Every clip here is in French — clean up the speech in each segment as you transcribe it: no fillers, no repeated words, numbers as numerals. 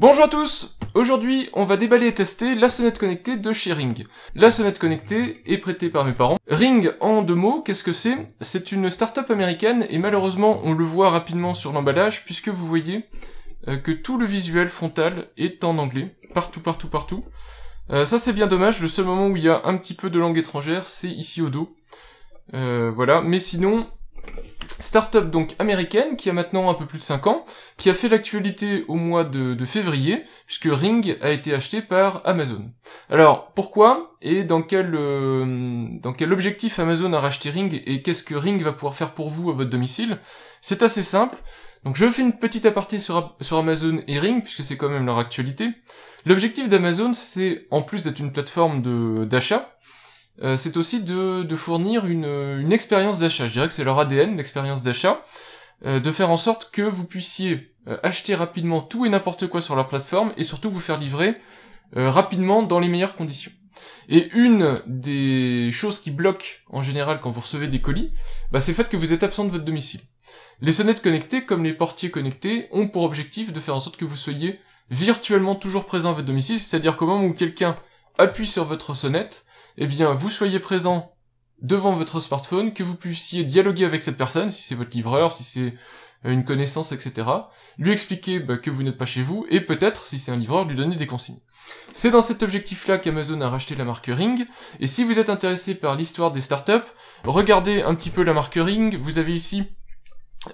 Bonjour à tous. Aujourd'hui, on va déballer et tester la sonnette connectée de chez Ring. La sonnette connectée est prêtée par mes parents. Ring, en deux mots, qu'est-ce que c'est? C'est une start-up américaine et malheureusement, on le voit rapidement sur l'emballage puisque vous voyez que tout le visuel frontal est en anglais. Partout. Ça c'est bien dommage, le seul moment où il y a un petit peu de langue étrangère, c'est ici au dos. Voilà, mais sinon... Start-up donc américaine, qui a maintenant un peu plus de 5 ans, qui a fait l'actualité au mois de février, puisque Ring a été acheté par Amazon. Alors, pourquoi et dans quel objectif Amazon a racheté Ring, et qu'est-ce que Ring va pouvoir faire pour vous à votre domicile? C'est assez simple. Donc je fais une petite aparté sur Amazon et Ring, puisque c'est quand même leur actualité. L'objectif d'Amazon, c'est, en plus d'être une plateforme d'achat, c'est aussi de fournir une expérience d'achat. Je dirais que c'est leur ADN, l'expérience d'achat, de faire en sorte que vous puissiez acheter rapidement tout et n'importe quoi sur leur plateforme, et surtout vous faire livrer rapidement dans les meilleures conditions. Et une des choses qui bloquent en général quand vous recevez des colis, c'est le fait que vous êtes absent de votre domicile. Les sonnettes connectées, comme les portiers connectés, ont pour objectif de faire en sorte que vous soyez virtuellement toujours présent à votre domicile, c'est-à-dire qu'au moment où quelqu'un appuie sur votre sonnette, eh bien, vous soyez présent devant votre smartphone, que vous puissiez dialoguer avec cette personne, si c'est votre livreur, si c'est une connaissance, etc. Lui expliquer que vous n'êtes pas chez vous, et peut-être, si c'est un livreur, lui donner des consignes. C'est dans cet objectif-là qu'Amazon a racheté la marque Ring, et si vous êtes intéressé par l'histoire des startups, regardez un petit peu la marque Ring. Vous avez ici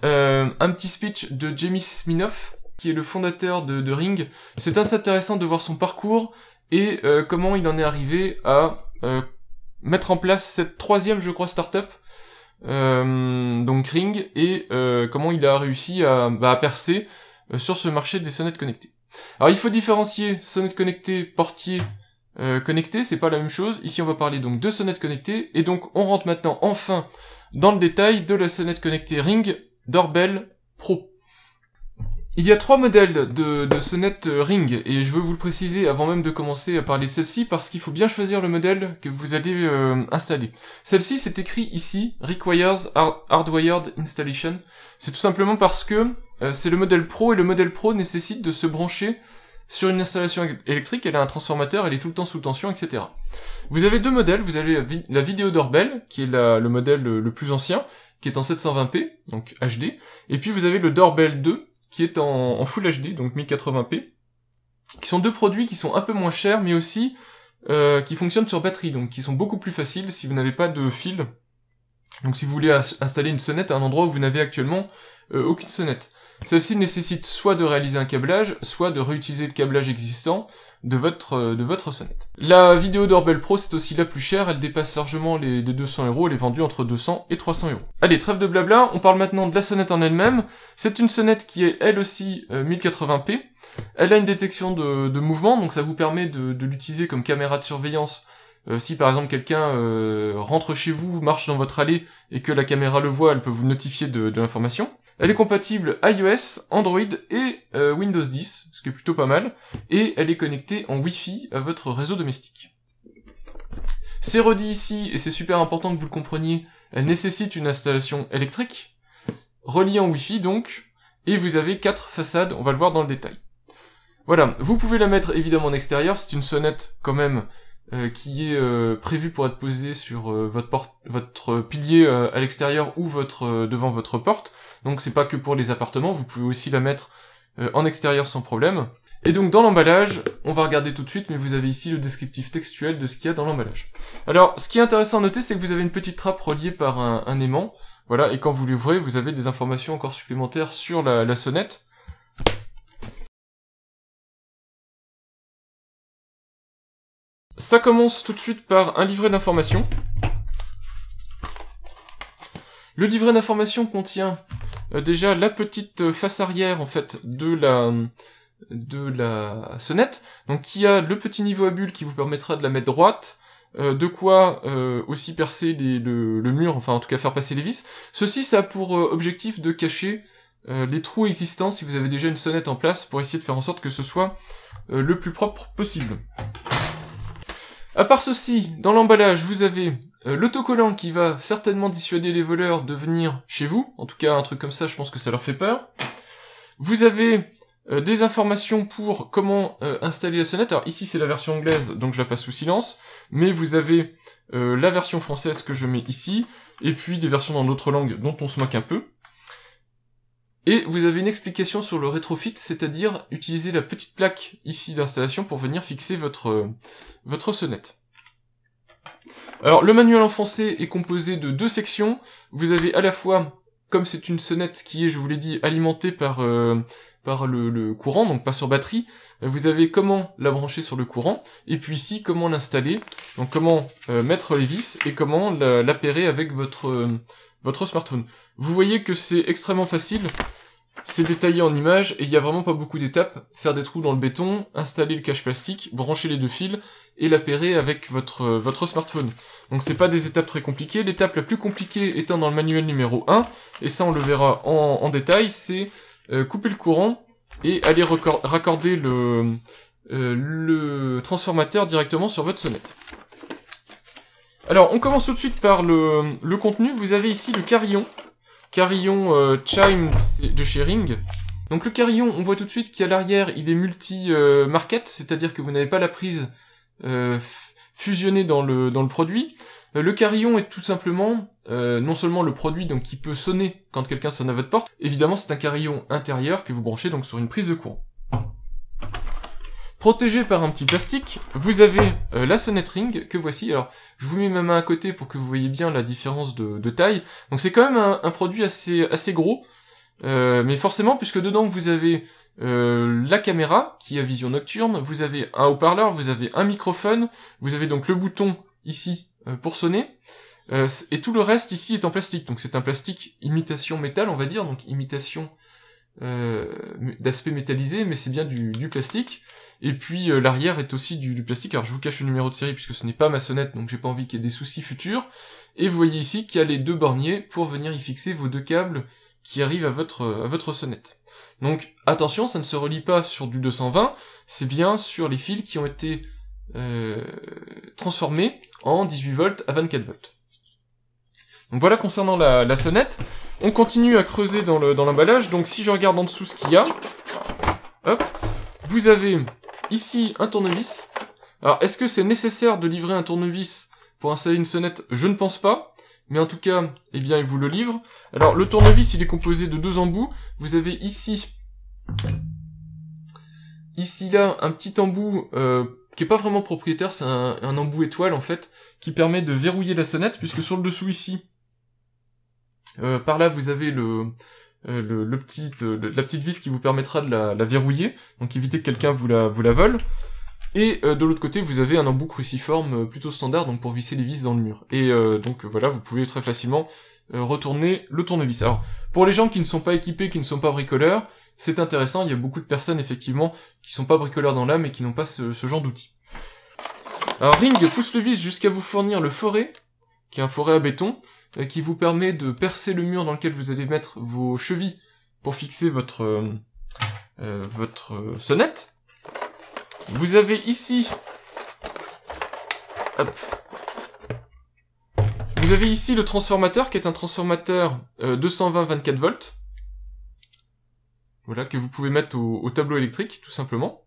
un petit speech de Jamie Sminoff, qui est le fondateur de Ring. C'est assez intéressant de voir son parcours, et comment il en est arrivé à mettre en place cette troisième, je crois, start-up, donc Ring, et comment il a réussi à percer sur ce marché des sonnettes connectées. Alors il faut différencier sonnettes connectées, portier connecté, c'est pas la même chose. Ici on va parler donc de sonnettes connectées, et donc on rentre maintenant enfin dans le détail de la sonnette connectée Ring Doorbell Pro. Il y a 3 modèles de sonnettes Ring, et je veux vous le préciser avant même de commencer à parler de celle-ci, parce qu'il faut bien choisir le modèle que vous allez installer. Celle-ci, c'est écrit ici, Requires Hardwired Installation. C'est tout simplement parce que c'est le modèle Pro, et le modèle Pro nécessite de se brancher sur une installation électrique. Elle a un transformateur, elle est tout le temps sous tension, etc. Vous avez 2 modèles, vous avez la vidéo Doorbell, qui est le modèle le plus ancien, qui est en 720p, donc HD, et puis vous avez le Doorbell 2, qui est en Full HD, donc 1080p, qui sont 2 produits qui sont un peu moins chers, mais aussi qui fonctionnent sur batterie, donc qui sont beaucoup plus faciles si vous n'avez pas de fil. Donc si vous voulez installer une sonnette à un endroit où vous n'avez actuellement aucune sonnette. Celle-ci nécessite soit de réaliser un câblage, soit de réutiliser le câblage existant de votre sonnette. La vidéo Doorbell Pro, c'est aussi la plus chère, elle dépasse largement les 200 €, elle est vendue entre 200 et 300 €. Allez, trêve de blabla, on parle maintenant de la sonnette en elle-même. C'est une sonnette qui est elle aussi 1080p, elle a une détection de mouvement, donc ça vous permet de l'utiliser comme caméra de surveillance. Si par exemple quelqu'un rentre chez vous, marche dans votre allée, et que la caméra le voit, elle peut vous notifier de l'information. Elle est compatible iOS, Android et Windows 10, ce qui est plutôt pas mal, et elle est connectée en Wi-Fi à votre réseau domestique. C'est redit ici, et c'est super important que vous le compreniez, elle nécessite une installation électrique, reliée en Wi-Fi donc, et vous avez 4 façades, on va le voir dans le détail. Voilà, vous pouvez la mettre évidemment en extérieur, c'est une sonnette quand même qui est prévue pour être posée sur votre pilier à l'extérieur ou devant votre porte. Donc c'est pas que pour les appartements, vous pouvez aussi la mettre en extérieur sans problème. Et donc dans l'emballage, on va regarder tout de suite, mais vous avez ici le descriptif textuel de ce qu'il y a dans l'emballage. Alors ce qui est intéressant à noter, c'est que vous avez une petite trappe reliée par un aimant, voilà, et quand vous l'ouvrez, vous avez des informations encore supplémentaires sur la sonnette. Ça commence tout de suite par un livret d'informations. Le livret d'informations contient déjà la petite face arrière en fait de la sonnette, donc qui a le petit niveau à bulle qui vous permettra de la mettre droite, de quoi aussi percer le mur, enfin en tout cas faire passer les vis. Ceci, ça a pour objectif de cacher les trous existants si vous avez déjà une sonnette en place, pour essayer de faire en sorte que ce soit le plus propre possible. À part ceci, dans l'emballage, vous avez l'autocollant qui va certainement dissuader les voleurs de venir chez vous. En tout cas, un truc comme ça, je pense que ça leur fait peur. Vous avez des informations pour comment installer la sonnette. Alors ici c'est la version anglaise, donc je la passe sous silence, mais vous avez la version française que je mets ici, et puis des versions dans d'autres langues dont on se moque un peu. Et vous avez une explication sur le rétrofit, c'est-à-dire utiliser la petite plaque ici d'installation pour venir fixer votre sonnette. Alors le manuel en français est composé de 2 sections. Vous avez à la fois, comme c'est une sonnette qui est, je vous l'ai dit, alimentée par le courant, donc pas sur batterie, vous avez comment la brancher sur le courant, et puis ici comment l'installer, donc comment mettre les vis et comment l'appairer avec votre smartphone. Vous voyez que c'est extrêmement facile, c'est détaillé en images et il y a vraiment pas beaucoup d'étapes. Faire des trous dans le béton, installer le cache plastique, brancher les 2 fils et l'appairer avec votre smartphone. Donc c'est pas des étapes très compliquées. L'étape la plus compliquée étant dans le manuel numéro 1, et ça on le verra en détail, c'est couper le courant et aller raccorder le transformateur directement sur votre sonnette. Alors on commence tout de suite par le contenu. Vous avez ici le carillon Chime de chez Ring. Donc le carillon, on voit tout de suite qu'à l'arrière il est multi-market, c'est-à-dire que vous n'avez pas la prise fusionnée dans le produit. Le carillon est tout simplement non seulement le produit donc qui peut sonner quand quelqu'un sonne à votre porte, évidemment c'est un carillon intérieur que vous branchez donc sur une prise de courant. Protégé par un petit plastique, vous avez la sonnette Ring que voici. Alors je vous mets ma main à côté pour que vous voyez bien la différence de taille. Donc c'est quand même un produit assez gros, mais forcément puisque dedans vous avez la caméra qui a vision nocturne, vous avez un haut-parleur, vous avez un microphone, vous avez donc le bouton ici pour sonner, et tout le reste ici est en plastique. Donc c'est un plastique imitation métal, on va dire, donc imitation d'aspect métallisé, mais c'est bien du plastique. Et puis l'arrière est aussi du plastique. Alors je vous cache le numéro de série puisque ce n'est pas ma sonnette, donc j'ai pas envie qu'il y ait des soucis futurs. Et vous voyez ici qu'il y a les 2 borniers pour venir y fixer vos 2 câbles qui arrivent à votre sonnette. Donc attention, ça ne se relie pas sur du 220, c'est bien sur les fils qui ont été transformés en 18 volts à 24 volts. Donc voilà concernant la sonnette. On continue à creuser dans l'emballage. Donc si je regarde en dessous ce qu'il y a, hop, vous avez ici un tournevis. Alors est-ce que c'est nécessaire de livrer un tournevis pour installer une sonnette? Je ne pense pas. Mais en tout cas, eh bien, il vous le livre. Alors le tournevis, il est composé de 2 embouts. Vous avez ici là, un petit embout qui est pas vraiment propriétaire, c'est un embout étoile en fait, qui permet de verrouiller la sonnette, puisque sur le dessous ici, par là vous avez la petite vis qui vous permettra de la verrouiller, donc éviter que quelqu'un vous la vole. Et de l'autre côté, vous avez un embout cruciforme plutôt standard, donc pour visser les vis dans le mur. Et donc voilà, vous pouvez très facilement retourner le tournevis. Alors, pour les gens qui ne sont pas équipés, qui ne sont pas bricoleurs, c'est intéressant, il y a beaucoup de personnes, effectivement, qui sont pas bricoleurs dans l'âme et qui n'ont pas ce genre d'outil. Alors, Ring pousse le vis jusqu'à vous fournir le foret, qui est un foret à béton, qui vous permet de percer le mur dans lequel vous allez mettre vos chevilles pour fixer votre sonnette. Vous avez ici, hop, vous avez ici le transformateur qui est un transformateur 220-24 volts. Voilà, que vous pouvez mettre au tableau électrique, tout simplement.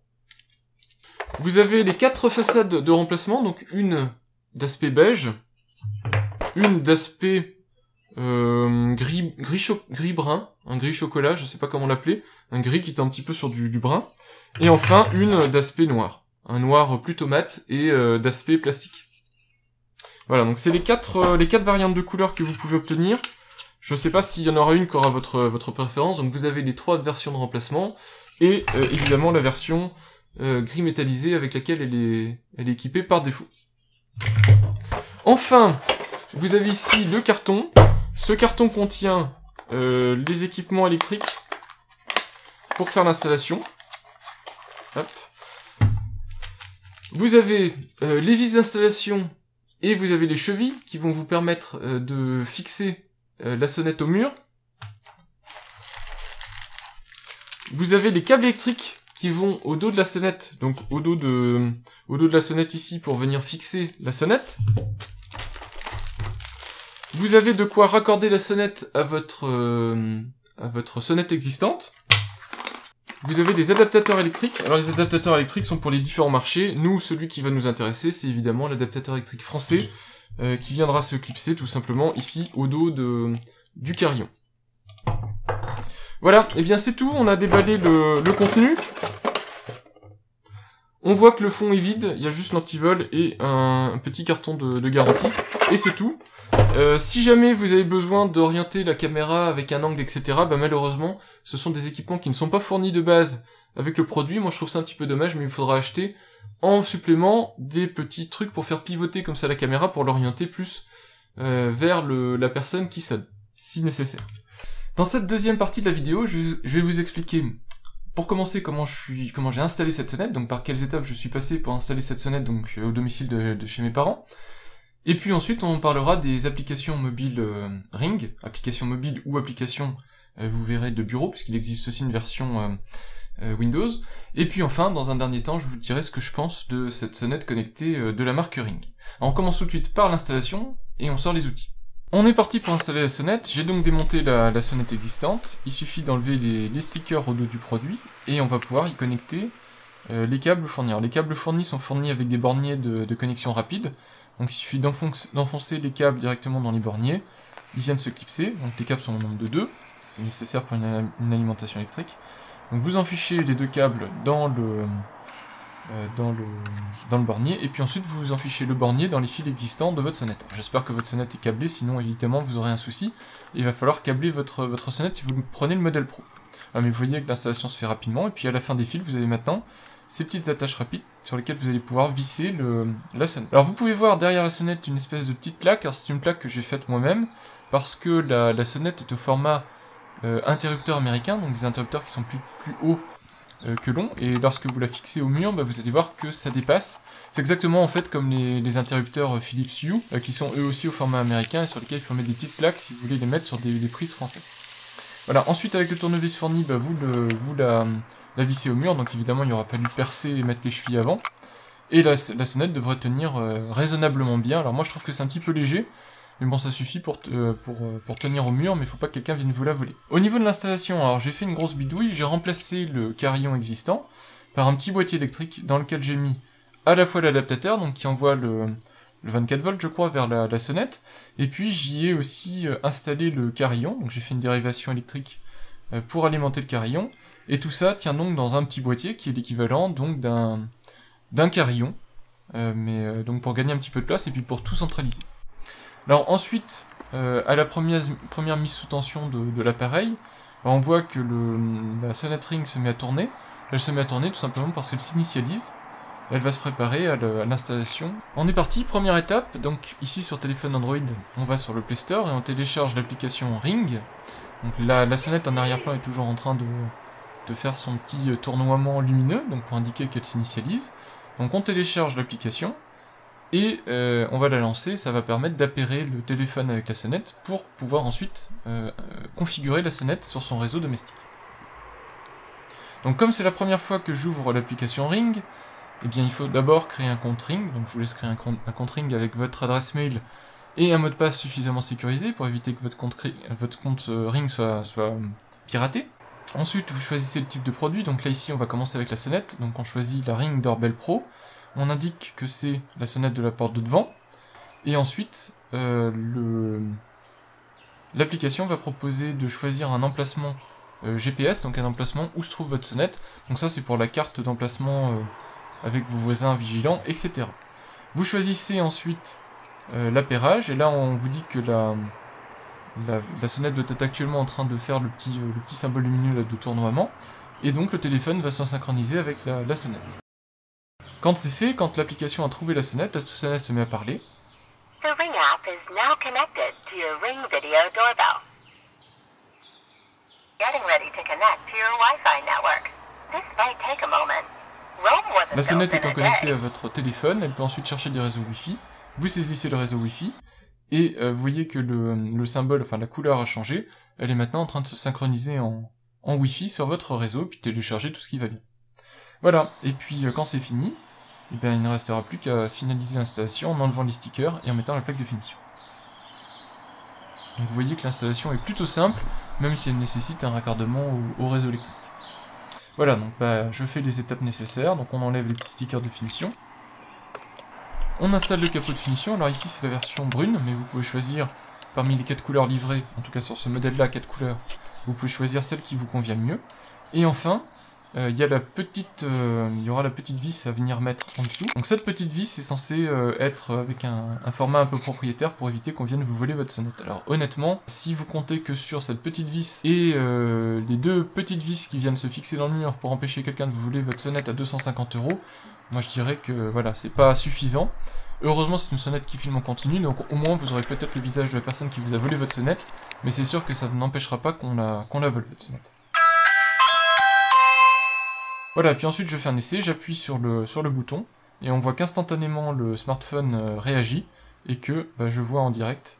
Vous avez les 4 façades de remplacement, donc une d'aspect beige, une d'aspect gris-brun, un gris chocolat, je sais pas comment l'appeler, un gris qui est un petit peu sur du brun, et enfin une d'aspect noir, un noir plutôt mat et d'aspect plastique. Voilà, donc c'est les quatre variantes de couleurs que vous pouvez obtenir. Je sais pas s'il y en aura une qui aura votre préférence, donc vous avez les 3 versions de remplacement, et évidemment la version gris métallisé avec laquelle elle est équipée par défaut. Enfin, vous avez ici le carton. Ce carton contient les équipements électriques pour faire l'installation. Hop. Vous avez les vis d'installation et vous avez les chevilles qui vont vous permettre de fixer la sonnette au mur. Vous avez les câbles électriques qui vont au dos de la sonnette, donc au dos de la sonnette ici pour venir fixer la sonnette. Vous avez de quoi raccorder la sonnette à votre sonnette existante. vous avez des adaptateurs électriques. Alors les adaptateurs électriques sont pour les différents marchés. Nous, celui qui va nous intéresser, c'est évidemment l'adaptateur électrique français, qui viendra se clipser tout simplement ici au dos du carillon. Voilà, et bien c'est tout, on a déballé le contenu. On voit que le fond est vide, il y a juste l'antivol et un petit carton de garantie, et c'est tout. Si jamais vous avez besoin d'orienter la caméra avec un angle, etc., bah malheureusement, ce sont des équipements qui ne sont pas fournis de base avec le produit. Moi je trouve ça un petit peu dommage, mais il faudra acheter en supplément des petits trucs pour faire pivoter comme ça la caméra, pour l'orienter plus vers la personne qui sonne, si nécessaire. Dans cette deuxième partie de la vidéo, je vais vous expliquer, pour commencer, comment j'ai installé cette sonnette, donc par quelles étapes je suis passé pour installer cette sonnette donc au domicile de chez mes parents. Et puis ensuite, on parlera des applications mobiles Ring, applications mobiles ou applications, vous verrez, de bureau, puisqu'il existe aussi une version Windows. Et puis enfin, dans un dernier temps, je vous dirai ce que je pense de cette sonnette connectée de la marque Ring. Alors on commence tout de suite par l'installation, et on sort les outils. On est parti pour installer la sonnette. J'ai donc démonté la sonnette existante. Il suffit d'enlever les stickers au dos du produit, et on va pouvoir y connecter les câbles fournis. Alors, les câbles fournis sont fournis avec des borniers de connexion rapide, donc il suffit d'enfoncer les câbles directement dans les borniers. Ils viennent se clipser, donc les câbles sont au nombre de 2, c'est nécessaire pour une alimentation électrique. Donc vous enfichez les deux câbles dans le bornier, et puis ensuite vous enfichez le bornier dans les fils existants de votre sonnette. J'espère que votre sonnette est câblée, sinon évidemment vous aurez un souci, et il va falloir câbler votre sonnette si vous prenez le modèle Pro. Mais vous voyez que l'installation se fait rapidement, et puis à la fin des fils, vous avez maintenant ces petites attaches rapides sur lesquelles vous allez pouvoir visser la sonnette. Alors vous pouvez voir derrière la sonnette une espèce de petite plaque. Alors c'est une plaque que j'ai faite moi-même, parce que la sonnette est au format interrupteur américain, donc des interrupteurs qui sont plus hauts que long, et lorsque vous la fixez au mur, bah, vous allez voir que ça dépasse. C'est exactement en fait comme les interrupteurs Philips Hue, qui sont eux aussi au format américain, et sur lesquels il faut mettre des petites plaques si vous voulez les mettre sur des prises françaises. Voilà, ensuite avec le tournevis fourni, bah, vous la vissez au mur, donc évidemment il aura fallu percer et mettre les chevilles avant, et la sonnette devrait tenir raisonnablement bien. Alors moi je trouve que c'est un petit peu léger, mais bon, ça suffit pour tenir au mur, mais il faut pas que quelqu'un vienne vous la voler. Au niveau de l'installation, alors j'ai fait une grosse bidouille, j'ai remplacé le carillon existant par un petit boîtier électrique dans lequel j'ai mis à la fois l'adaptateur, donc qui envoie le 24 volts je crois vers la sonnette, et puis j'y ai aussi installé le carillon, donc j'ai fait une dérivation électrique pour alimenter le carillon, et tout ça tient donc dans un petit boîtier qui est l'équivalent donc d'un carillon, donc pour gagner un petit peu de place et puis pour tout centraliser. Alors ensuite, à la première mise sous tension de l'appareil, on voit que la sonnette Ring se met à tourner. Elle se met à tourner tout simplement parce qu'elle s'initialise. Elle va se préparer à l'installation. On est parti, première étape, donc ici sur téléphone Android, on va sur le Play Store et on télécharge l'application Ring. Donc la sonnette en arrière-plan est toujours en train de faire son petit tournoiement lumineux, donc pour indiquer qu'elle s'initialise. Donc on télécharge l'application, et on va la lancer, ça va permettre d'appairer le téléphone avec la sonnette pour pouvoir ensuite configurer la sonnette sur son réseau domestique. Donc comme c'est la première fois que j'ouvre l'application Ring, eh bien il faut d'abord créer un compte Ring, donc je vous laisse créer un compte Ring avec votre adresse mail et un mot de passe suffisamment sécurisé pour éviter que votre compte Ring soit piraté. Ensuite vous choisissez le type de produit, donc là ici on va commencer avec la sonnette, donc on choisit la Ring Doorbell Pro. On indique que c'est la sonnette de la porte de devant, et ensuite l'application va proposer de choisir un emplacement GPS, donc un emplacement où se trouve votre sonnette. Donc ça c'est pour la carte d'emplacement avec vos voisins vigilants, etc. Vous choisissez ensuite l'appairage, et là on vous dit que la sonnette doit être actuellement en train de faire le petit symbole lumineux là, de tournoiement, et donc le téléphone va se synchroniser avec la sonnette. Quand c'est fait, quand l'application a trouvé la sonnette se met à parler. The Ring app is now connected to your Ring Video Doorbell. Getting ready to connect to your Wi-Fi network. This may take a moment. Rome wasn't La sonnette built in étant a connectée day. à votre téléphone, elle peut ensuite chercher des réseaux Wi-Fi. Vous saisissez le réseau Wi-Fi, et vous voyez que le symbole, enfin la couleur a changé. Elle est maintenant en train de se synchroniser en Wi-Fi sur votre réseau, puis télécharger tout ce qui va bien. Voilà, et puis quand c'est fini, eh bien, il ne restera plus qu'à finaliser l'installation en enlevant les stickers et en mettant la plaque de finition. Donc vous voyez que l'installation est plutôt simple, même si elle nécessite un raccordement au réseau électrique. Voilà, donc bah, je fais les étapes nécessaires, donc on enlève les petits stickers de finition. On installe le capot de finition, alors ici c'est la version brune, mais vous pouvez choisir parmi les 4 couleurs livrées, en tout cas sur ce modèle-là, 4 couleurs, vous pouvez choisir celle qui vous convient le mieux. Et enfin, il y aura la petite vis à venir mettre en dessous. Donc cette petite vis est censée être avec un format un peu propriétaire pour éviter qu'on vienne vous voler votre sonnette. Alors honnêtement, si vous comptez que sur cette petite vis et les 2 petites vis qui viennent se fixer dans le mur pour empêcher quelqu'un de vous voler votre sonnette à 250 €, moi je dirais que voilà, c'est pas suffisant. Heureusement c'est une sonnette qui filme en continu, donc au moins vous aurez peut-être le visage de la personne qui vous a volé votre sonnette, mais c'est sûr que ça n'empêchera pas qu'on la vole votre sonnette. Voilà, puis ensuite je fais un essai, j'appuie sur le bouton, et on voit qu'instantanément le smartphone réagit, et que bah, je vois en direct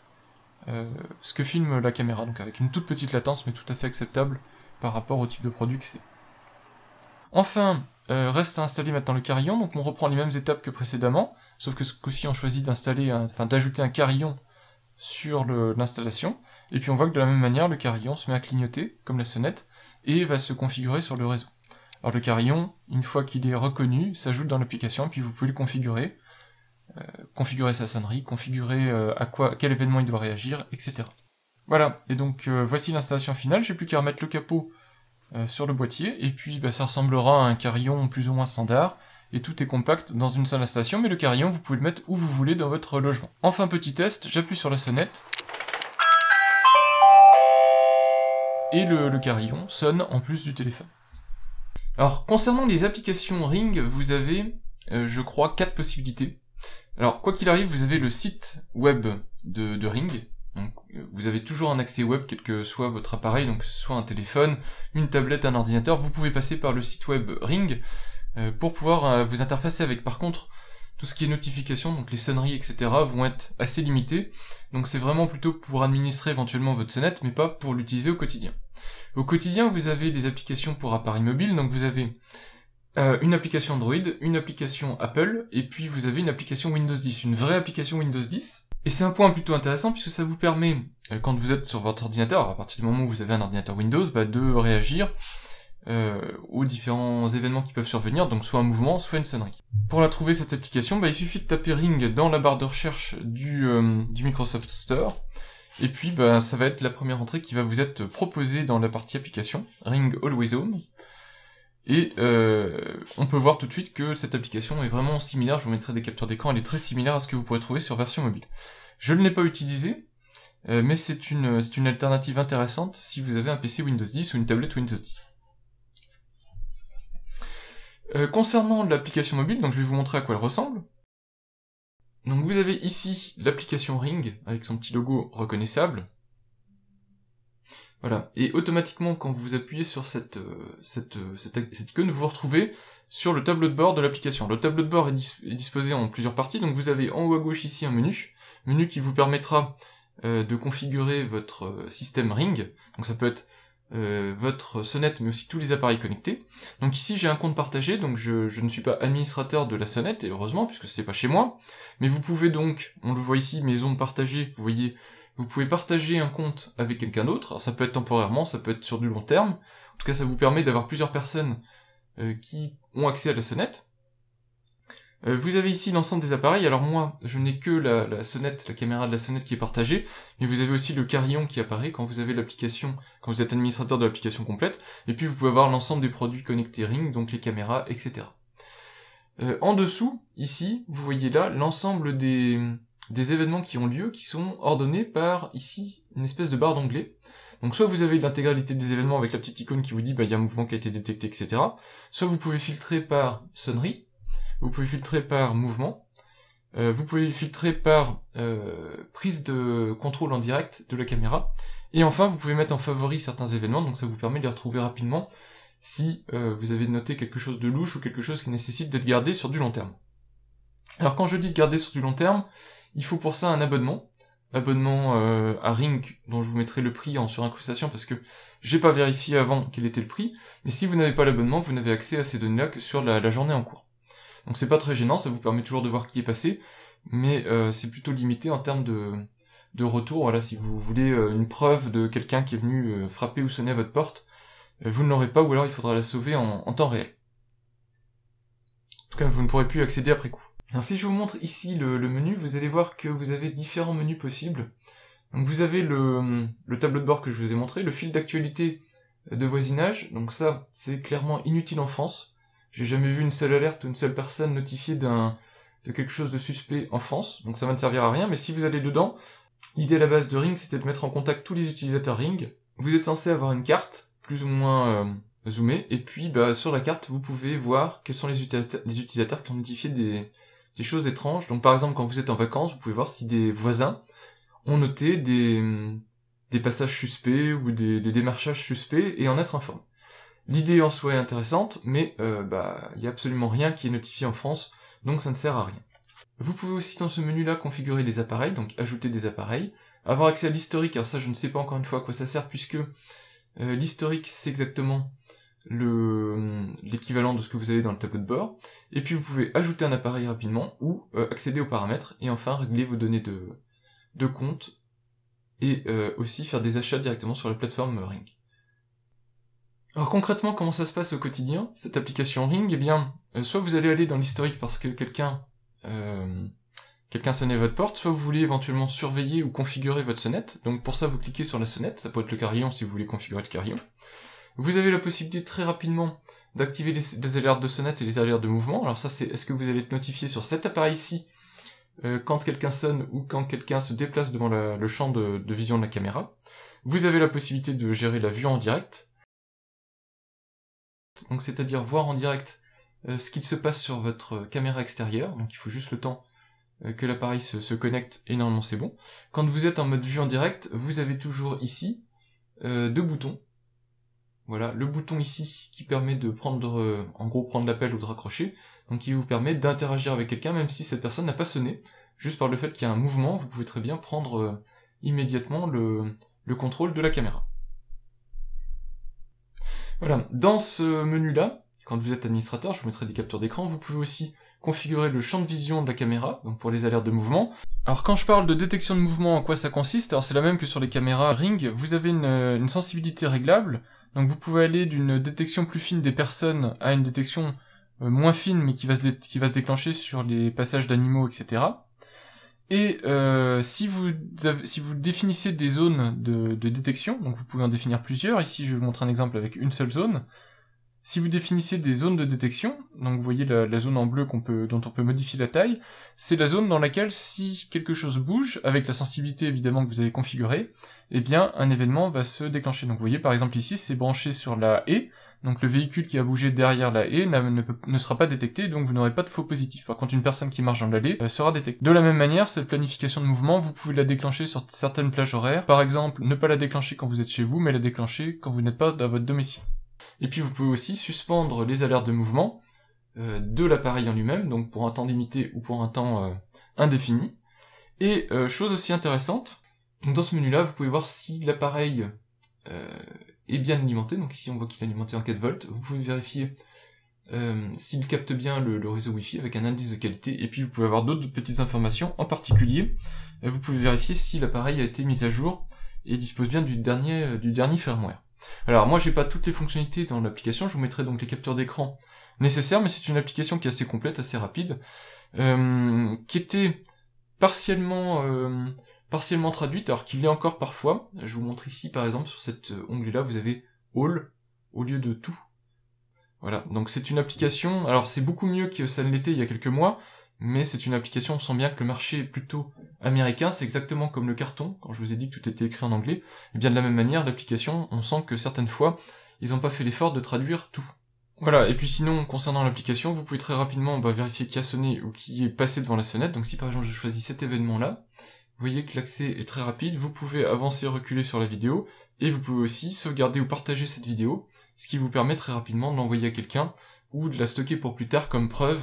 ce que filme la caméra, donc avec une toute petite latence, mais tout à fait acceptable par rapport au type de produit que c'est. Enfin, reste à installer maintenant le carillon, donc on reprend les mêmes étapes que précédemment, sauf que ce coup-ci on choisit d'ajouter un carillon sur l'installation, et puis on voit que de la même manière, le carillon se met à clignoter, comme la sonnette, et va se configurer sur le réseau. Alors le carillon, une fois qu'il est reconnu, s'ajoute dans l'application, et puis vous pouvez le configurer, configurer sa sonnerie, configurer quel événement il doit réagir, etc. Voilà, et donc voici l'installation finale, j'ai plus qu'à remettre le capot sur le boîtier, et puis bah, ça ressemblera à un carillon plus ou moins standard, et tout est compact dans une seule installation, mais le carillon, vous pouvez le mettre où vous voulez dans votre logement. Enfin, petit test, j'appuie sur la sonnette, et le carillon sonne en plus du téléphone. Alors, concernant les applications Ring, vous avez, je crois, 4 possibilités. Alors, quoi qu'il arrive, vous avez le site web de Ring, donc vous avez toujours un accès web, quel que soit votre appareil, donc que ce soit un téléphone, une tablette, un ordinateur, vous pouvez passer par le site web Ring pour pouvoir vous interfacer avec. Par contre, tout ce qui est notification, donc les sonneries, etc., vont être assez limitées, donc c'est vraiment plutôt pour administrer éventuellement votre sonnette, mais pas pour l'utiliser au quotidien. Au quotidien, vous avez des applications pour appareils mobiles, donc vous avez une application Android, une application Apple, et puis vous avez une application Windows 10, une vraie application Windows 10. Et c'est un point plutôt intéressant puisque ça vous permet, quand vous êtes sur votre ordinateur, à partir du moment où vous avez un ordinateur Windows, bah, de réagir aux différents événements qui peuvent survenir, donc soit un mouvement, soit une sonnerie. Pour la trouver cette application, bah, il suffit de taper Ring dans la barre de recherche du Microsoft Store, et puis bah, ça va être la première entrée qui va vous être proposée dans la partie application, Ring Always Home. Et on peut voir tout de suite que cette application est vraiment similaire, je vous mettrai des captures d'écran, elle est très similaire à ce que vous pourrez trouver sur version mobile. Je ne l'ai pas utilisé, mais c'est une alternative intéressante si vous avez un PC Windows 10 ou une tablette Windows 10. Concernant l'application mobile, donc je vais vous montrer à quoi elle ressemble. Donc vous avez ici l'application Ring, avec son petit logo reconnaissable. Voilà, et automatiquement quand vous appuyez sur cette icône, vous vous retrouvez sur le tableau de bord de l'application. Le tableau de bord est disposé en plusieurs parties, donc vous avez en haut à gauche ici un menu qui vous permettra de configurer votre système Ring, donc ça peut être votre sonnette mais aussi tous les appareils connectés. Donc ici j'ai un compte partagé, donc je ne suis pas administrateur de la sonnette, et heureusement puisque c'est pas chez moi, mais vous pouvez donc, on le voit ici, maison partagée, vous voyez, vous pouvez partager un compte avec quelqu'un d'autre, ça peut être temporairement, ça peut être sur du long terme, en tout cas ça vous permet d'avoir plusieurs personnes qui ont accès à la sonnette. Vous avez ici l'ensemble des appareils, alors moi je n'ai que la sonnette, la caméra de la sonnette qui est partagée, mais vous avez aussi le carillon qui apparaît quand vous avez l'application, quand vous êtes administrateur de l'application complète, et puis vous pouvez avoir l'ensemble des produits connectés Ring, donc les caméras, etc. En dessous, ici, vous voyez là l'ensemble des événements qui ont lieu, qui sont ordonnés par, ici, une espèce de barre d'onglet. Donc soit vous avez l'intégralité des événements avec la petite icône qui vous dit bah il y a un mouvement qui a été détecté, etc. Soit vous pouvez filtrer par sonnerie, vous pouvez filtrer par mouvement, vous pouvez filtrer par prise de contrôle en direct de la caméra, et enfin vous pouvez mettre en favori certains événements, donc ça vous permet de les retrouver rapidement si vous avez noté quelque chose de louche ou quelque chose qui nécessite d'être gardé sur du long terme. Alors quand je dis garder sur du long terme, il faut pour ça un abonnement à Ring, dont je vous mettrai le prix en surincrustation parce que j'ai pas vérifié avant quel était le prix, mais si vous n'avez pas l'abonnement, vous n'avez accès à ces données-là que sur la journée en cours. Donc c'est pas très gênant, ça vous permet toujours de voir qui est passé, mais c'est plutôt limité en termes de retour. Voilà, si vous voulez une preuve de quelqu'un qui est venu frapper ou sonner à votre porte, vous ne l'aurez pas, ou alors il faudra la sauver en temps réel. En tout cas, vous ne pourrez plus y accéder après coup. Alors si je vous montre ici le menu, vous allez voir que vous avez différents menus possibles. Donc vous avez le tableau de bord que je vous ai montré, le fil d'actualité de voisinage, donc ça, c'est clairement inutile en France. J'ai jamais vu une seule alerte ou une seule personne notifiée de quelque chose de suspect en France, donc ça va ne servir à rien, mais si vous allez dedans, l'idée à la base de Ring, c'était de mettre en contact tous les utilisateurs Ring. Vous êtes censé avoir une carte, plus ou moins zoomée, et puis sur la carte, vous pouvez voir quels sont les utilisateurs qui ont notifié des choses étranges. Donc par exemple, quand vous êtes en vacances, vous pouvez voir si des voisins ont noté des passages suspects ou des démarchages suspects et en être informés. L'idée en soi est intéressante, mais y a absolument rien qui est notifié en France, donc ça ne sert à rien. Vous pouvez aussi dans ce menu-là configurer les appareils, donc ajouter des appareils, avoir accès à l'historique. Alors ça, je ne sais pas encore une fois à quoi ça sert, puisque l'historique, c'est exactement l'équivalent de ce que vous avez dans le tableau de bord. Et puis vous pouvez ajouter un appareil rapidement, ou accéder aux paramètres, et enfin régler vos données de compte, et aussi faire des achats directement sur la plateforme Ring. Alors concrètement, comment ça se passe au quotidien, cette application Ring? Eh bien, soit vous allez aller dans l'historique parce que quelqu'un sonnait votre porte, soit vous voulez éventuellement surveiller ou configurer votre sonnette. Donc pour ça, vous cliquez sur la sonnette, ça peut être le carillon si vous voulez configurer le carillon. Vous avez la possibilité très rapidement d'activer les alertes de sonnette et les alertes de mouvement. Alors ça, c'est est-ce que vous allez être notifié sur cet appareil-ci quand quelqu'un sonne ou quand quelqu'un se déplace devant le champ de vision de la caméra. Vous avez la possibilité de gérer la vue en direct. Donc c'est-à-dire voir en direct ce qu'il se passe sur votre caméra extérieure. Donc il faut juste le temps que l'appareil se connecte et normalement c'est bon. Quand vous êtes en mode vue en direct, vous avez toujours ici deux boutons. Voilà, le bouton ici qui permet de prendre, en gros prendre l'appel ou de raccrocher, donc qui vous permet d'interagir avec quelqu'un même si cette personne n'a pas sonné. Juste par le fait qu'il y a un mouvement, vous pouvez très bien prendre immédiatement le contrôle de la caméra. Voilà, dans ce menu-là, quand vous êtes administrateur, je vous mettrai des captures d'écran, vous pouvez aussi configurer le champ de vision de la caméra, donc pour les alertes de mouvement. Alors quand je parle de détection de mouvement, en quoi ça consiste? Alors c'est la même que sur les caméras Ring, vous avez une sensibilité réglable, donc vous pouvez aller d'une détection plus fine des personnes à une détection moins fine mais qui va se déclencher sur les passages d'animaux, etc. Et si vous définissez des zones de détection, donc vous pouvez en définir plusieurs, ici je vais vous montrer un exemple avec une seule zone. Si vous définissez des zones de détection, donc vous voyez la zone en bleu dont on peut modifier la taille, c'est la zone dans laquelle si quelque chose bouge, avec la sensibilité évidemment que vous avez configurée, eh bien un événement va se déclencher. Donc vous voyez par exemple ici c'est branché sur la haie, donc le véhicule qui a bougé derrière la haie ne sera pas détecté, donc vous n'aurez pas de faux positif. Par contre une personne qui marche dans l'allée sera détectée. De la même manière, cette planification de mouvement, vous pouvez la déclencher sur certaines plages horaires. Par exemple, ne pas la déclencher quand vous êtes chez vous, mais la déclencher quand vous n'êtes pas dans votre domicile. Et puis vous pouvez aussi suspendre les alertes de mouvement de l'appareil en lui-même, donc pour un temps limité ou pour un temps indéfini. Et chose aussi intéressante, donc dans ce menu-là, vous pouvez voir si l'appareil est bien alimenté, donc ici on voit qu'il est alimenté en 4 volts, vous pouvez vérifier s'il capte bien le réseau Wi-Fi avec un indice de qualité, et puis vous pouvez avoir d'autres petites informations, en particulier, vous pouvez vérifier si l'appareil a été mis à jour et dispose bien du dernier firmware. Alors moi j'ai pas toutes les fonctionnalités dans l'application, je vous mettrai donc les captures d'écran nécessaires, mais c'est une application qui est assez complète, assez rapide, qui était partiellement traduite, alors qu'il l'est encore parfois. Je vous montre ici par exemple sur cet onglet-là, vous avez All au lieu de tout. Voilà, donc c'est une application, alors c'est beaucoup mieux que ça ne l'était il y a quelques mois, mais c'est une application, on sent bien que le marché est plutôt américain, c'est exactement comme le carton, quand je vous ai dit que tout était écrit en anglais, et bien de la même manière, l'application, on sent que certaines fois, ils n'ont pas fait l'effort de traduire tout. Voilà, et puis sinon, concernant l'application, vous pouvez très rapidement vérifier qui a sonné ou qui est passé devant la sonnette, donc si par exemple je choisis cet événement-là, vous voyez que l'accès est très rapide, vous pouvez avancer, reculer sur la vidéo, et vous pouvez aussi sauvegarder ou partager cette vidéo, ce qui vous permet très rapidement de l'envoyer à quelqu'un, ou de la stocker pour plus tard comme preuve,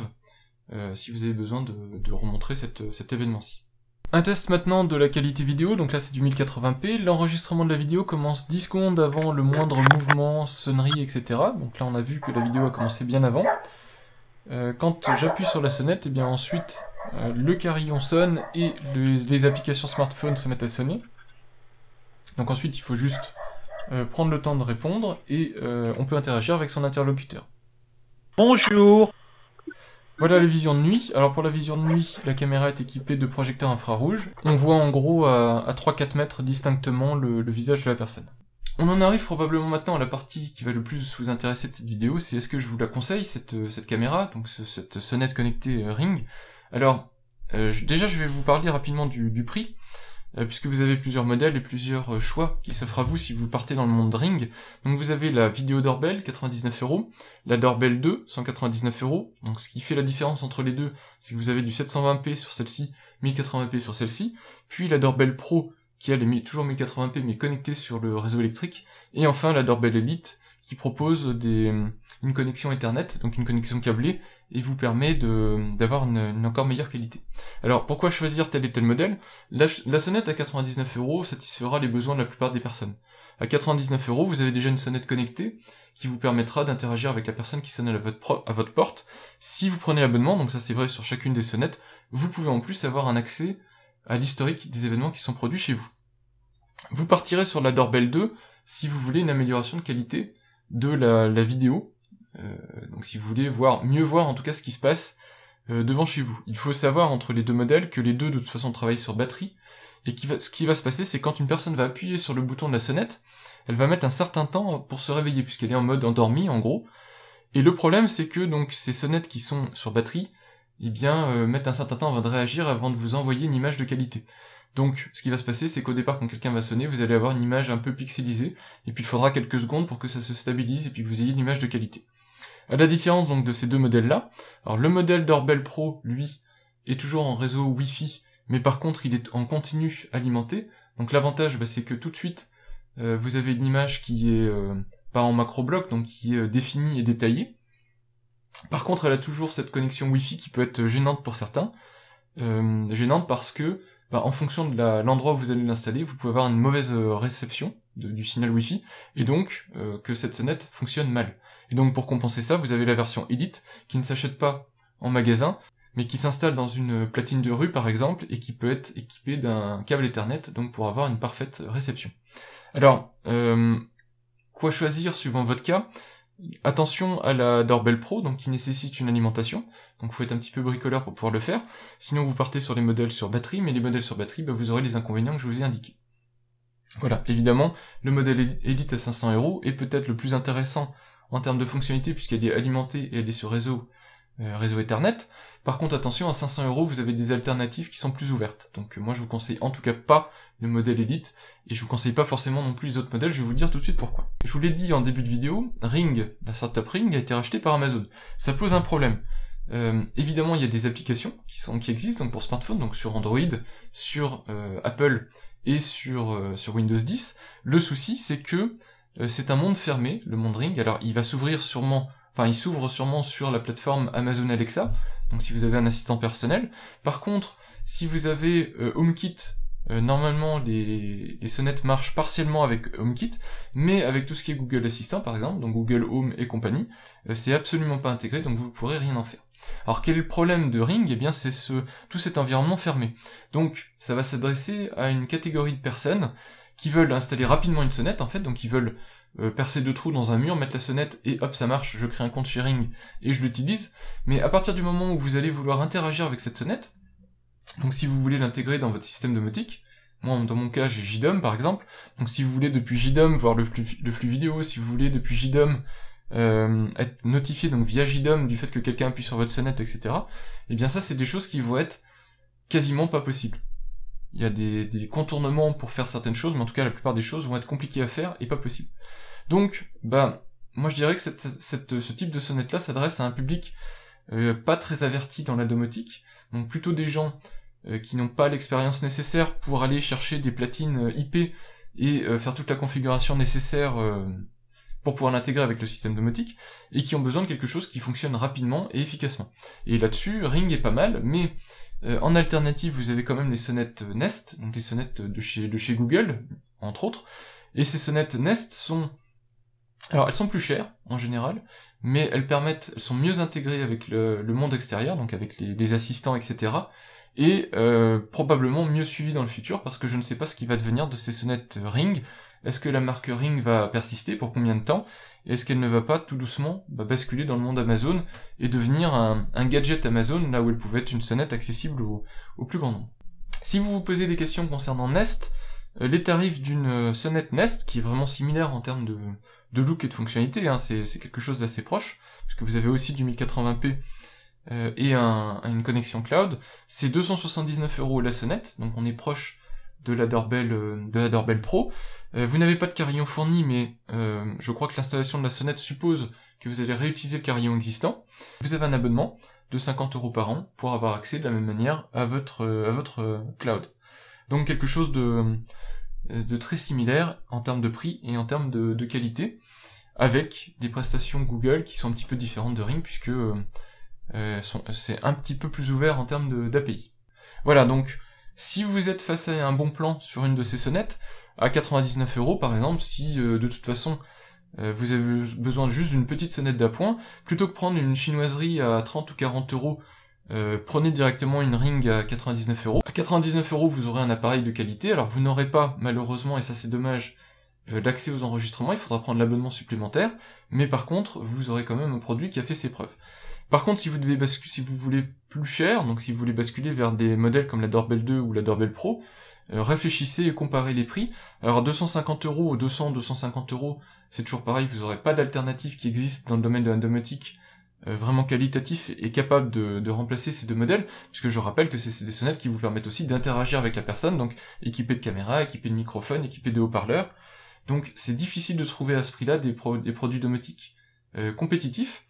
si vous avez besoin de remontrer cet événement-ci. Un test maintenant de la qualité vidéo, donc là c'est du 1080p, l'enregistrement de la vidéo commence 10 secondes avant le moindre mouvement, sonnerie, etc. Donc là on a vu que la vidéo a commencé bien avant. Quand j'appuie sur la sonnette, et bien ensuite le carillon sonne et les applications smartphone se mettent à sonner. Donc ensuite il faut juste prendre le temps de répondre, et on peut interagir avec son interlocuteur. Bonjour. Voilà les visions de nuit. Alors pour la vision de nuit, la caméra est équipée de projecteurs infrarouges. On voit en gros à 3-4 mètres distinctement le visage de la personne. On en arrive probablement maintenant à la partie qui va le plus vous intéresser de cette vidéo, c'est est-ce que je vous la conseille, cette caméra, donc cette sonnette connectée Ring. Alors, déjà je vais vous parler rapidement du prix, puisque vous avez plusieurs modèles et plusieurs choix qui s'offrent à vous si vous partez dans le monde Ring. Donc vous avez la vidéo doorbell, 99€, la doorbell 2, 199€, donc ce qui fait la différence entre les deux, c'est que vous avez du 720p sur celle-ci, 1080p sur celle-ci, puis la doorbell pro, qui elle est toujours 1080p mais connectée sur le réseau électrique, et enfin la doorbell Elite, qui propose une connexion Ethernet, donc une connexion câblée, et vous permet d'avoir une encore meilleure qualité. Alors pourquoi choisir tel et tel modèle? La sonnette à 99€ satisfera les besoins de la plupart des personnes. À 99€, vous avez déjà une sonnette connectée, qui vous permettra d'interagir avec la personne qui sonne à votre porte. Si vous prenez l'abonnement, donc ça c'est vrai sur chacune des sonnettes, vous pouvez en plus avoir un accès à l'historique des événements qui sont produits chez vous. Vous partirez sur la doorbell 2 si vous voulez une amélioration de qualité de la vidéo, donc si vous voulez mieux voir en tout cas ce qui se passe devant chez vous. Il faut savoir entre les deux modèles que les deux de toute façon travaillent sur batterie, et ce qui va se passer c'est quand une personne va appuyer sur le bouton de la sonnette, elle va mettre un certain temps pour se réveiller puisqu'elle est en mode endormi en gros, et le problème c'est que donc ces sonnettes qui sont sur batterie, eh bien mettent un certain temps avant de réagir avant de vous envoyer une image de qualité. Donc ce qui va se passer c'est qu'au départ quand quelqu'un va sonner, vous allez avoir une image un peu pixelisée, et puis il faudra quelques secondes pour que ça se stabilise et puis que vous ayez une image de qualité. À la différence donc de ces deux modèles là, alors le modèle doorbell pro lui est toujours en réseau Wi-Fi, mais par contre il est en continu alimenté, donc l'avantage c'est que tout de suite vous avez une image qui est pas en macro bloc, donc qui est définie et détaillée. Par contre elle a toujours cette connexion Wi-Fi qui peut être gênante pour certains, gênante parce que en fonction de l'endroit où vous allez l'installer, vous pouvez avoir une mauvaise réception du signal Wi-Fi, et donc que cette sonnette fonctionne mal. Et donc pour compenser ça, vous avez la version Elite, qui ne s'achète pas en magasin, mais qui s'installe dans une platine de rue par exemple, et qui peut être équipée d'un câble Ethernet, donc pour avoir une parfaite réception. Alors, quoi choisir suivant votre cas? Attention à la doorbell pro, donc qui nécessite une alimentation, donc faut être un petit peu bricoleur pour pouvoir le faire, sinon vous partez sur les modèles sur batterie, mais les modèles sur batterie, vous aurez les inconvénients que je vous ai indiqués. Voilà, évidemment, le modèle Elite à 500€ est peut-être le plus intéressant en termes de fonctionnalité, puisqu'elle est alimentée et elle est sur réseau Ethernet. Par contre, attention, à 500€, vous avez des alternatives qui sont plus ouvertes. Donc moi je vous conseille en tout cas pas le modèle Elite, et je vous conseille pas forcément non plus les autres modèles, je vais vous dire tout de suite pourquoi. Je vous l'ai dit en début de vidéo, Ring, la startup Ring, a été rachetée par Amazon. Ça pose un problème. Évidemment, il y a des applications qui existent donc pour smartphone, donc sur Android, sur Apple et sur Windows 10. Le souci, c'est que c'est un monde fermé, le monde Ring. Alors il s'ouvre sûrement sur la plateforme Amazon Alexa, donc si vous avez un assistant personnel. Par contre, si vous avez HomeKit, normalement les sonnettes marchent partiellement avec HomeKit, mais avec tout ce qui est Google Assistant par exemple, donc Google Home et compagnie, c'est absolument pas intégré, donc vous ne pourrez rien en faire. Alors quel est le problème de Ring? Eh bien c'est tout cet environnement fermé. Donc ça va s'adresser à une catégorie de personnes qui veulent installer rapidement une sonnette, en fait, donc ils veulent percer 2 trous dans un mur, mettre la sonnette, et hop, ça marche, je crée un compte chez Ring, et je l'utilise. Mais à partir du moment où vous allez vouloir interagir avec cette sonnette, donc si vous voulez l'intégrer dans votre système domotique, moi, dans mon cas, j'ai JDOM, par exemple, donc si vous voulez depuis JDOM voir le flux vidéo, si vous voulez depuis JDOM être notifié, donc via JDOM, du fait que quelqu'un appuie sur votre sonnette, etc., eh bien ça, c'est des choses qui vont être quasiment pas possibles. Il y a des contournements pour faire certaines choses, mais en tout cas la plupart des choses vont être compliquées à faire et pas possibles. Donc, moi je dirais que ce type de sonnette-là s'adresse à un public pas très averti dans la domotique, donc plutôt des gens qui n'ont pas l'expérience nécessaire pour aller chercher des platines IP et faire toute la configuration nécessaire pour pouvoir l'intégrer avec le système domotique, et qui ont besoin de quelque chose qui fonctionne rapidement et efficacement. Et là-dessus, Ring est pas mal, mais en alternative, vous avez quand même les sonnettes Nest, donc les sonnettes de chez Google, entre autres, et ces sonnettes Nest alors elles sont plus chères, en général, mais elles sont mieux intégrées avec le monde extérieur, donc avec les assistants, etc., et probablement mieux suivies dans le futur, parce que je ne sais pas ce qui va devenir de ces sonnettes Ring, est-ce que la marque Ring va persister, pour combien de temps, et est-ce qu'elle ne va pas tout doucement basculer dans le monde Amazon et devenir un gadget Amazon, là où elle pouvait être une sonnette accessible au plus grand nombre. Si vous vous posez des questions concernant Nest, les tarifs d'une sonnette Nest, qui est vraiment similaire en termes de look et de fonctionnalité, hein, c'est quelque chose d'assez proche, puisque vous avez aussi du 1080p et une connexion cloud, c'est 279 € la sonnette, donc on est proche de la Doorbell Pro. Vous n'avez pas de carillon fourni, mais je crois que l'installation de la sonnette suppose que vous allez réutiliser le carillon existant. Vous avez un abonnement de 50 € par an pour avoir accès de la même manière à votre cloud. Donc quelque chose de très similaire en termes de prix et en termes de qualité, avec des prestations Google qui sont un petit peu différentes de Ring, puisque c'est un petit peu plus ouvert en termes d'API. Voilà, donc si vous êtes face à un bon plan sur une de ces sonnettes, à 99 € par exemple, si de toute façon vous avez besoin juste d'une petite sonnette d'appoint, plutôt que prendre une chinoiserie à 30 ou 40 €, prenez directement une Ring à 99 €. À 99 € vous aurez un appareil de qualité, alors vous n'aurez pas, malheureusement, et ça c'est dommage, l'accès aux enregistrements, il faudra prendre l'abonnement supplémentaire, mais par contre, vous aurez quand même un produit qui a fait ses preuves. Par contre, si vous voulez plus cher, donc si vous voulez basculer vers des modèles comme la Doorbell 2 ou la Doorbell Pro, réfléchissez et comparez les prix. Alors 250 € ou 250 €, c'est toujours pareil, vous n'aurez pas d'alternative qui existe dans le domaine de la domotique vraiment qualitatif et capable de remplacer ces deux modèles, puisque je rappelle que c'est des sonnettes qui vous permettent aussi d'interagir avec la personne, donc équipées de caméra, équipées de microphone, équipées de haut-parleurs. Donc c'est difficile de trouver à ce prix-là des produits domotiques compétitifs.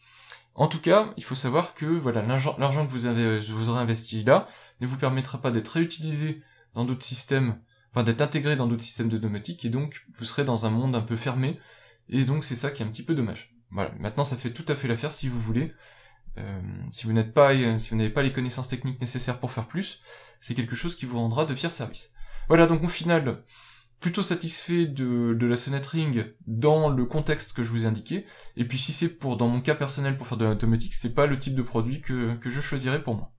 En tout cas, il faut savoir que voilà, l'argent que vous aurez investi là ne vous permettra pas d'être réutilisé dans d'autres systèmes, enfin d'être intégré dans d'autres systèmes de domotique, et donc vous serez dans un monde un peu fermé, et donc c'est ça qui est un petit peu dommage. Voilà, maintenant ça fait tout à fait l'affaire si vous voulez. Si vous n'avez pas les connaissances techniques nécessaires pour faire plus, c'est quelque chose qui vous rendra de fiers services. Voilà, donc au final, plutôt satisfait de la sonnette Ring dans le contexte que je vous ai indiqué, et puis si c'est dans mon cas personnel pour faire de la domotique, c'est pas le type de produit que je choisirais pour moi.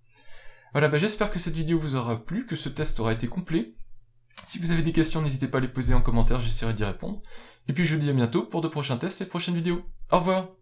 Voilà, j'espère que cette vidéo vous aura plu, que ce test aura été complet. Si vous avez des questions, n'hésitez pas à les poser en commentaire, j'essaierai d'y répondre. Et puis je vous dis à bientôt pour de prochains tests et de prochaines vidéos. Au revoir!